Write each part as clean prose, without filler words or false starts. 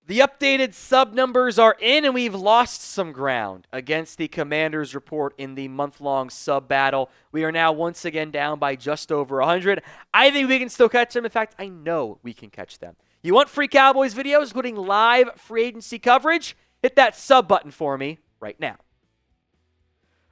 The updated sub numbers are in, and we've lost some ground against the Commanders Report in the month-long sub battle. We are now once again down by just over 100. I think we can still catch them. In fact, I know we can catch them. You want free Cowboys videos, including live free agency coverage? Hit that sub button for me right now.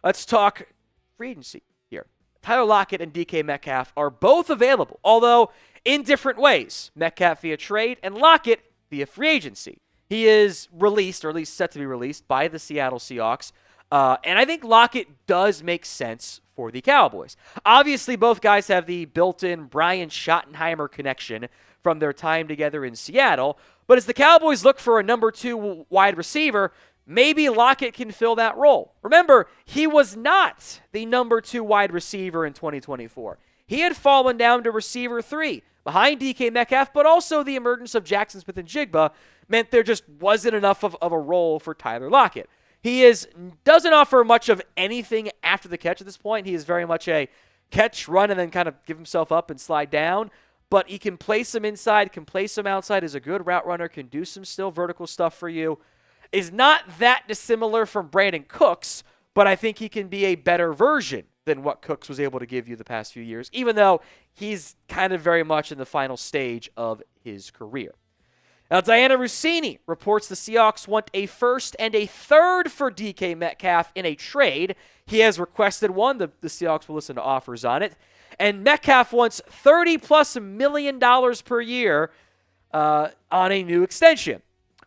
Let's talk free agency here. Tyler Lockett and DK Metcalf are both available, although in different ways. Metcalf via trade and Lockett via free agency. He is released, or at least set to be released, by the Seattle Seahawks. And I think Lockett does make sense for the Cowboys. Obviously, both guys have the built-in Brian Schottenheimer connection from their time together in Seattle. But as the Cowboys look for a number 2 wide receiver, maybe Lockett can fill that role. Remember, he was not the number 2 wide receiver in 2024. He had fallen down to receiver 3 behind DK Metcalf, but also the emergence of Jackson Smith-Njigba meant there just wasn't enough of a role for Tyler Lockett. He doesn't offer much of anything after the catch at this point. He is very much a catch, run, and then kind of give himself up and slide down. But he can play some inside, can play some outside, is a good route runner, can do some still vertical stuff for you. Is not that dissimilar from Brandon Cooks, but I think he can be a better version than what Cooks was able to give you the past few years, even though he's kind of very much in the final stage of his career. Now, Dianni Russini reports the Seahawks want a first and a third for DK Metcalf in a trade. He has requested one. The Seahawks will listen to offers on it. And Metcalf wants $30+ million per year on a new extension,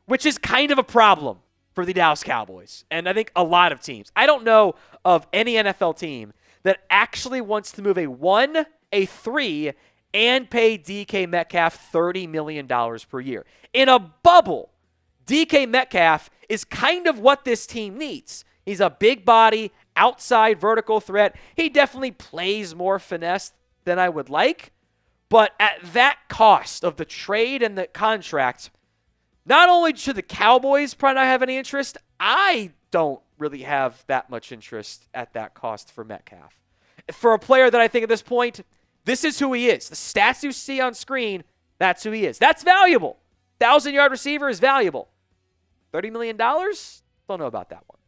which is kind of a problem for the Dallas Cowboys, and I think a lot of teams. I don't know of any NFL team that actually wants to move a 1, a 3, and pay DK Metcalf $30 million per year. In a bubble, DK Metcalf is kind of what this team needs. He's a big body, outside vertical threat. He definitely plays more finesse than I would like, but at that cost of the trade and the contract, not only should the Cowboys probably not have any interest, I don't really have that much interest at that cost for Metcalf. For a player that I think at this point, this is who he is. The stats you see on screen, that's who he is. That's valuable. 1,000-yard receiver is valuable. $30 million? Don't know about that one.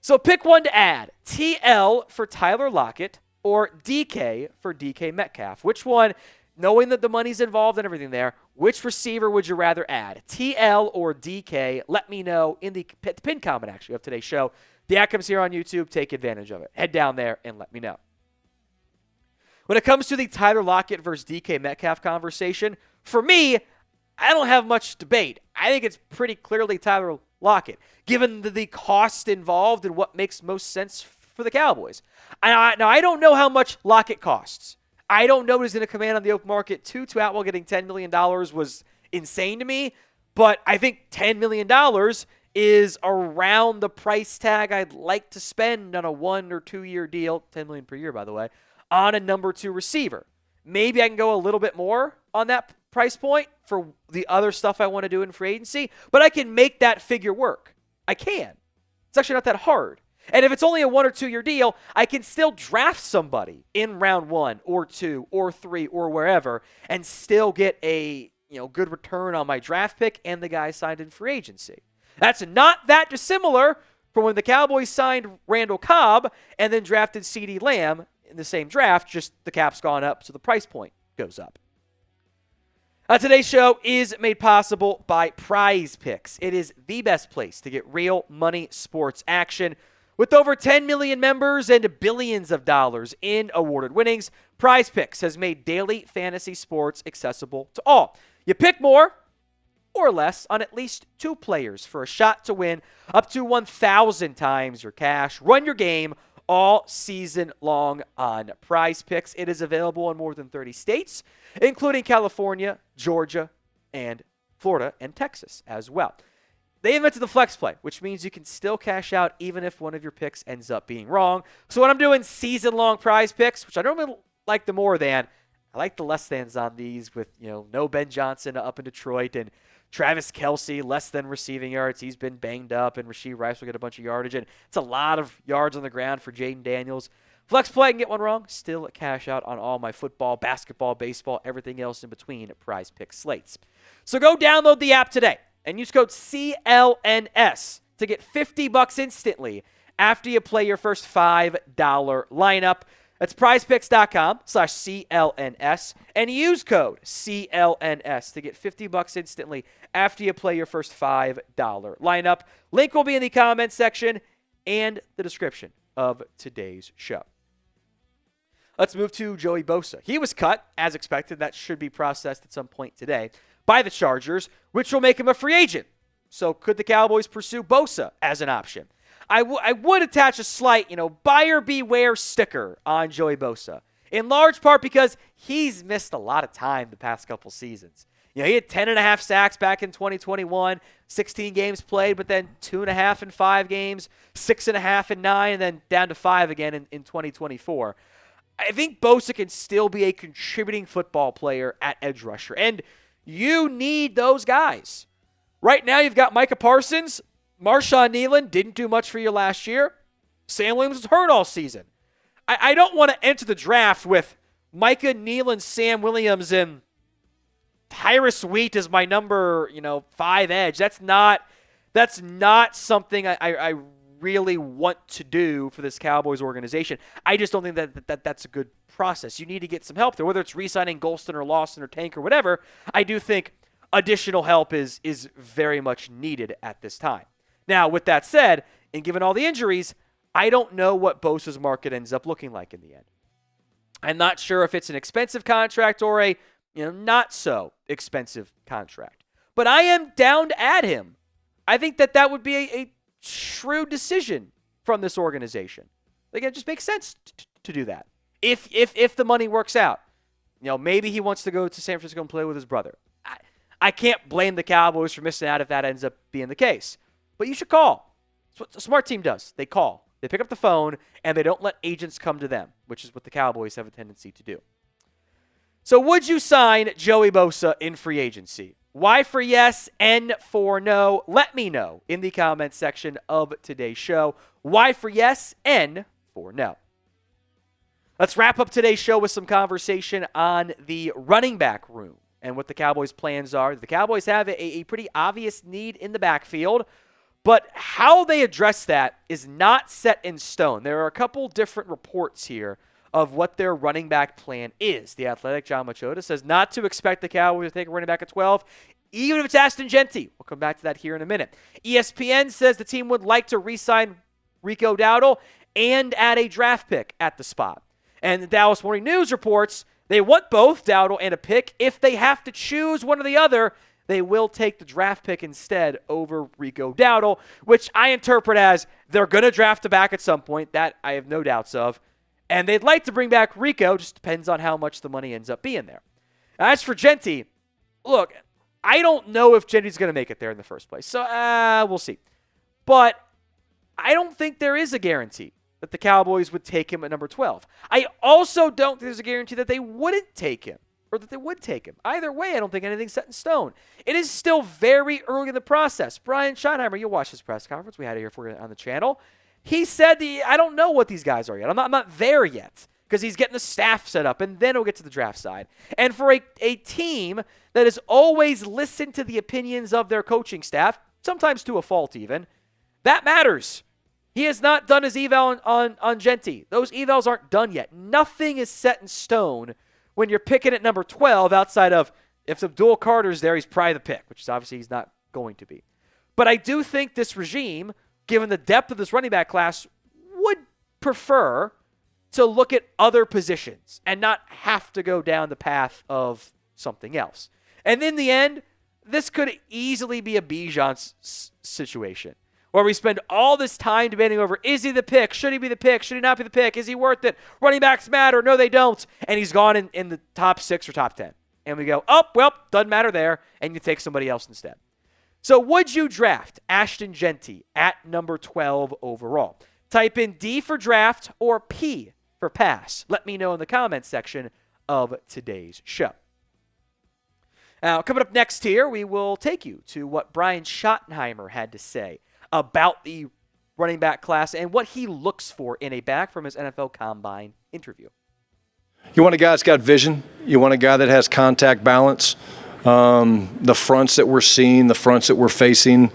So pick one to add. TL for Tyler Lockett or DK for DK Metcalf. Which one, knowing that the money's involved and everything there, which receiver would you rather add? TL or DK? Let me know in the pinned comment, actually, of today's show. The outcomes here on YouTube. Take advantage of it. Head down there and let me know. When it comes to the Tyler Lockett versus DK Metcalf conversation, for me, I don't have much debate. I think it's pretty clearly Tyler Lockett, given the cost involved and what makes most sense for the Cowboys. Now, I don't know how much Lockett costs. I don't know what he's going to command on the open market. Tutu Atwell getting $10 million was insane to me, but I think $10 million is around the price tag I'd like to spend on a 1 or 2 year deal, $10 million per year, by the way, on a number 2 receiver. Maybe I can go a little bit more on that price point for the other stuff I want to do in free agency, but I can make that figure work. I can. It's actually not that hard. And if it's only a 1 or 2 year deal, I can still draft somebody in round 1 or 2 or 3 or wherever and still get a good return on my draft pick and the guy signed in free agency. That's not that dissimilar from when the Cowboys signed Randall Cobb and then drafted CeeDee Lamb in the same draft, just the cap's gone up, so the price point goes up. Today's show is made possible by Prize Picks. It is the best place to get real money sports action. With over 10 million members and billions of dollars in awarded winnings, Prize Picks has made daily fantasy sports accessible to all. You pick more or less on at least 2 players for a shot to win up to 1,000 times your cash. Run your game all season long on Prize Picks. It is available in more than 30 states, including California, Georgia, and Florida, and Texas as well. They invented the flex play, which means you can still cash out even if one of your picks ends up being wrong. So when I'm doing season-long Prize Picks, which I normally like the more than, I like the less thans on these with, no Ben Johnson up in Detroit and Travis Kelce, less than receiving yards. He's been banged up, and Rashee Rice will get a bunch of yardage. And it's a lot of yards on the ground for Jaden Daniels. Flex play, I can get one wrong. Still cash out on all my football, basketball, baseball, everything else in between at Prize Pick slates. So go download the app today. and use code CLNS to get $50 instantly after you play your first $5 lineup. That's prizepicks.com/CLNS and use code CLNS to get $50 instantly after you play your first $5 lineup. Link will be in the comments section and the description of today's show. Let's move to Joey Bosa. He was cut, as expected. That should be processed at some point today by the Chargers, which will make him a free agent. So could the Cowboys pursue Bosa as an option? I would attach a slight, buyer beware sticker on Joey Bosa, in large part because he's missed a lot of time the past couple seasons. He had 10.5 sacks back in 2021, 16 games played, but then 2.5 in 5 games, 6.5 in 9, and then down to 5 again in 2024. I think Bosa can still be a contributing football player at edge rusher, and you need those guys. Right now, you've got Micah Parsons. Marshawn Nealon didn't do much for you last year. Sam Williams was hurt all season. I don't want to enter the draft with Micah, Nealon, Sam Williams, and Tyrus Wheat as my number, 5 edge. That's not something I really want to do for this Cowboys organization. I just don't think that's a good process. You need to get some help there, whether it's re-signing Golston or Lawson or Tank or whatever. I do think additional help is very much needed at this time. Now, with that said, and given all the injuries, I don't know what Bosa's market ends up looking like in the end. I'm not sure if it's an expensive contract or a not so expensive contract. But I am down to add him. I think that would be a shrewd decision from this organization. Like, it just makes sense to do that. If the money works out. Maybe he wants to go to San Francisco and play with his brother. I can't blame the Cowboys for missing out if that ends up being the case. But you should call. That's what a smart team does. They call. They pick up the phone, and they don't let agents come to them, which is what the Cowboys have a tendency to do. So would you sign Joey Bosa in free agency? Y for yes, N for no. Let me know in the comments section of today's show. Y for yes, N for no. Let's wrap up today's show with some conversation on the running back room and what the Cowboys' plans are. The Cowboys have a pretty obvious need in the backfield, but how they address that is not set in stone. There are a couple different reports here of what their running back plan is. The Athletic, John Machota, says not to expect the Cowboys to take a running back at 12, even if it's Ashton Jeanty. We'll come back to that here in a minute. ESPN says the team would like to re-sign Rico Dowdle and add a draft pick at the spot. And the Dallas Morning News reports they want both Dowdle and a pick. If they have to choose one or the other, they will take the draft pick instead over Rico Dowdle, which I interpret as they're going to draft a back at some point. That I have no doubts of. And they'd like to bring back Rico, just depends on how much the money ends up being there. As for Jeanty, look, I don't know if Jeanty's going to make it there in the first place. So we'll see. But I don't think there is a guarantee that the Cowboys would take him at number 12. I also don't think there's a guarantee that they wouldn't take him or that they would take him. Either way, I don't think anything's set in stone. It is still very early in the process. Brian Schottenheimer, you'll watch his press conference. We had it here for on the channel. He said, I don't know what these guys are yet. I'm not there yet because he's getting the staff set up, and then he'll get to the draft side. And for a team that has always listened to the opinions of their coaching staff, sometimes to a fault even, that matters. He has not done his eval on Jeanty. Those evals aren't done yet. Nothing is set in stone when you're picking at number 12 outside of if Abdul Carter's there, he's probably the pick, which is obviously he's not going to be. But I do think this regime, given the depth of this running back class, would prefer to look at other positions and not have to go down the path of something else. And in the end, this could easily be a Bijan situation where we spend all this time debating over, is he the pick? Should he be the pick? Should he not be the pick? Is he worth it? Running backs matter. No, they don't. And he's gone in the top 6 or top 10. And we go, oh, well, doesn't matter there. And you take somebody else instead. So would you draft Ashton Jeanty at number 12 overall? Type in D for draft or P for pass. Let me know in the comments section of today's show. Now, coming up next here, we will take you to what Brian Schottenheimer had to say about the running back class and what he looks for in a back from his NFL Combine interview. You want a guy that's got vision. You want a guy that has contact balance. The fronts that we're seeing, the fronts that we're facing,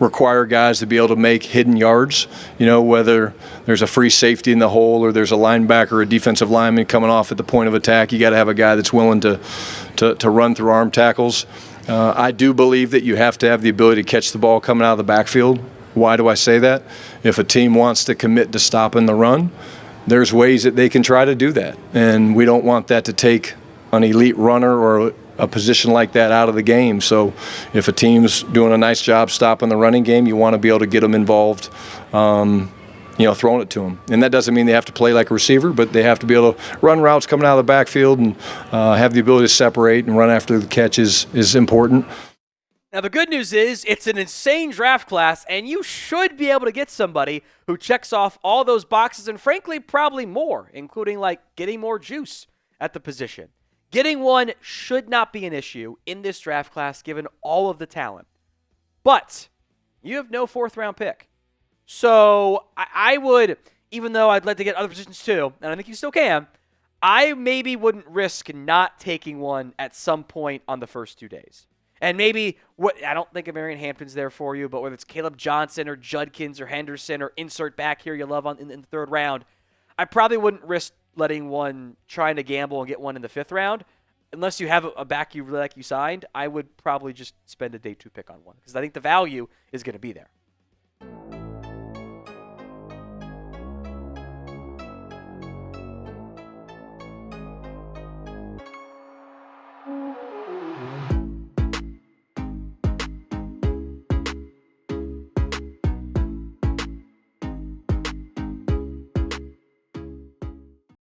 require guys to be able to make hidden yards, whether there's a free safety in the hole or there's a linebacker or a defensive lineman coming off at the point of attack. You got to have a guy that's willing to run through arm tackles. I do believe that you have to have the ability to catch the ball coming out of the backfield. Why do I say that? If a team wants to commit to stopping the run, there's ways that they can try to do that. And we don't want that to take an elite runner or a position like that out of the game. So if a team's doing a nice job stopping the running game, you want to be able to get them involved, throwing it to them. And that doesn't mean they have to play like a receiver, but they have to be able to run routes coming out of the backfield and have the ability to separate and run after the catch is important. Now, the good news is it's an insane draft class, and you should be able to get somebody who checks off all those boxes and, frankly, probably more, including, getting more juice at the position. Getting one should not be an issue in this draft class given all of the talent. But you have no fourth-round pick. So I would, even though I'd like to get other positions too, and I think you still can, I maybe wouldn't risk not taking one at some point on the first 2 days. And maybe, I don't think Marion Hampton's there for you, but whether it's Caleb Johnson or Judkins or Henderson or insert back here you love in the third round, I probably wouldn't risk letting one, trying to gamble and get one in the fifth round. Unless you have a back you really like you signed, I would probably just spend a day 2 pick on one because I think the value is going to be there.